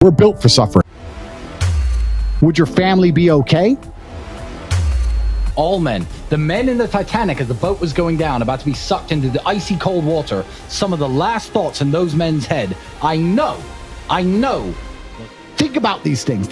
We're built for suffering. Would your family be okay? All men. The men in the Titanic as the boat was going down, about to be sucked into the icy cold water, some of the last thoughts in those men's head. I know. Think about these things.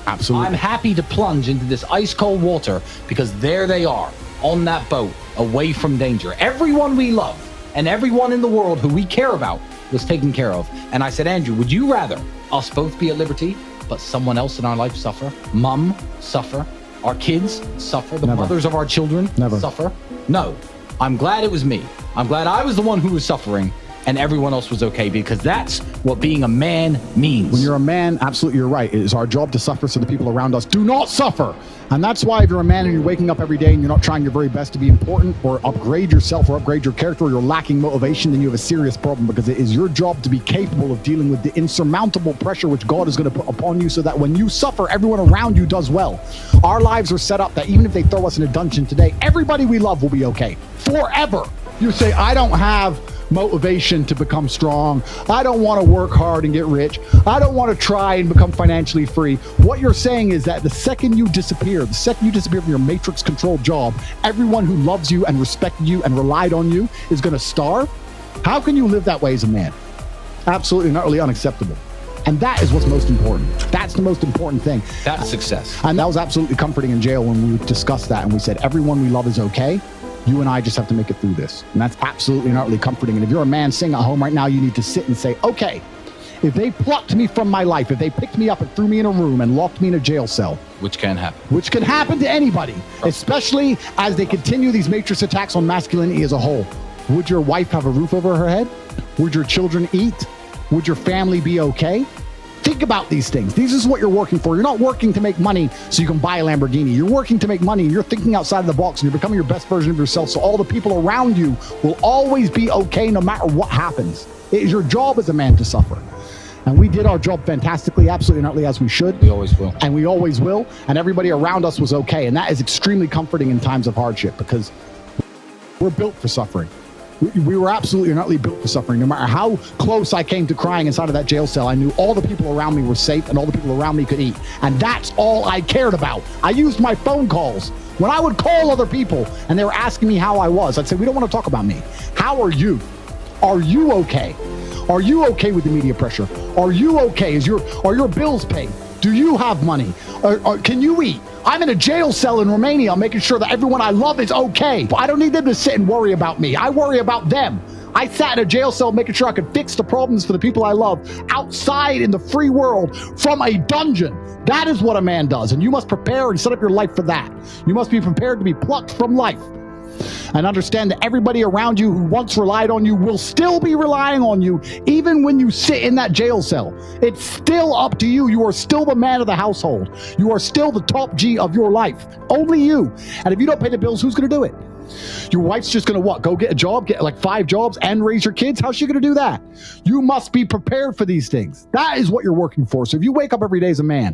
Absolutely. I'm happy to plunge into this ice cold water because there they are on that boat, away from danger. Everyone we love and everyone in the world who we care about was taken care of. And I said, Andrew, would you rather us both be at liberty, but someone else in our life suffer? Mom suffer? Our kids suffer? The mothers of our children suffer? No. I'm glad it was me. I'm glad I was the one who was suffering and everyone else was okay, because that's what being a man means. When you're a man, absolutely, you're right. It is our job to suffer so the people around us do not suffer. And that's why if you're a man and you're waking up every day and you're not trying your very best to be important or upgrade yourself or upgrade your character, or you're lacking motivation, then you have a serious problem, because it is your job to be capable of dealing with the insurmountable pressure which God is going to put upon you, so that when you suffer, everyone around you does well. Our lives are set up that even if they throw us in a dungeon today, everybody we love will be okay forever. You say, I don't have motivation to become strong. I don't want to work hard and get rich. I don't want to try and become financially free. What you're saying is that the second you disappear from your matrix controlled job, everyone who loves you and respected you and relied on you is going to starve. How can you live that way as a man? Absolutely and utterly unacceptable. And that is what's most important. That's the most important thing. That's success. And that was absolutely comforting in jail when we discussed that and we said, everyone we love is okay. You and I just have to make it through this. And that's absolutely and utterly comforting. And if you're a man sitting at home right now, you need to sit and say, okay, if they plucked me from my life, if they picked me up and threw me in a room and locked me in a jail cell, which can happen. Which can happen to anybody, especially as they continue these matrix attacks on masculinity as a whole. Would your wife have a roof over her head? Would your children eat? Would your family be okay? Think about these things. This is what you're working for. You're not working to make money so you can buy a Lamborghini. You're working to make money, and you're thinking outside of the box, and you're becoming your best version of yourself, so all the people around you will always be okay no matter what happens. It is your job as a man to suffer. And we did our job fantastically, absolutely and utterly, as we should. We always will. And we always will. And everybody around us was okay. And that is extremely comforting in times of hardship, because we're built for suffering. We were absolutely and utterly built for suffering. No matter how close I came to crying inside of that jail cell, I knew all the people around me were safe and all the people around me could eat. And that's all I cared about. I used my phone calls. When I would call other people and they were asking me how I was, I'd say, we don't want to talk about me. How are you? Are you okay? Are you okay with the media pressure? Are you okay? Are your bills paid? Do you have money? Can you eat? I'm in a jail cell in Romania. I'm making sure that everyone I love is okay. I don't need them to sit and worry about me. I worry about them. I sat in a jail cell making sure I could fix the problems for the people I love outside in the free world from a dungeon. That is what a man does. And you must prepare and set up your life for that. You must be prepared to be plucked from life. And understand that everybody around you who once relied on you will still be relying on you, even when you sit in that jail cell. It's still up to you. You are still the man of the household. You are still the top G of your life. Only you. And if you don't pay the bills, who's going to do it? Your wife's just going to what? Go get a job, get like 5 jobs and raise your kids? How's she going to do that? You must be prepared for these things. That is what you're working for. So if you wake up every day as a man,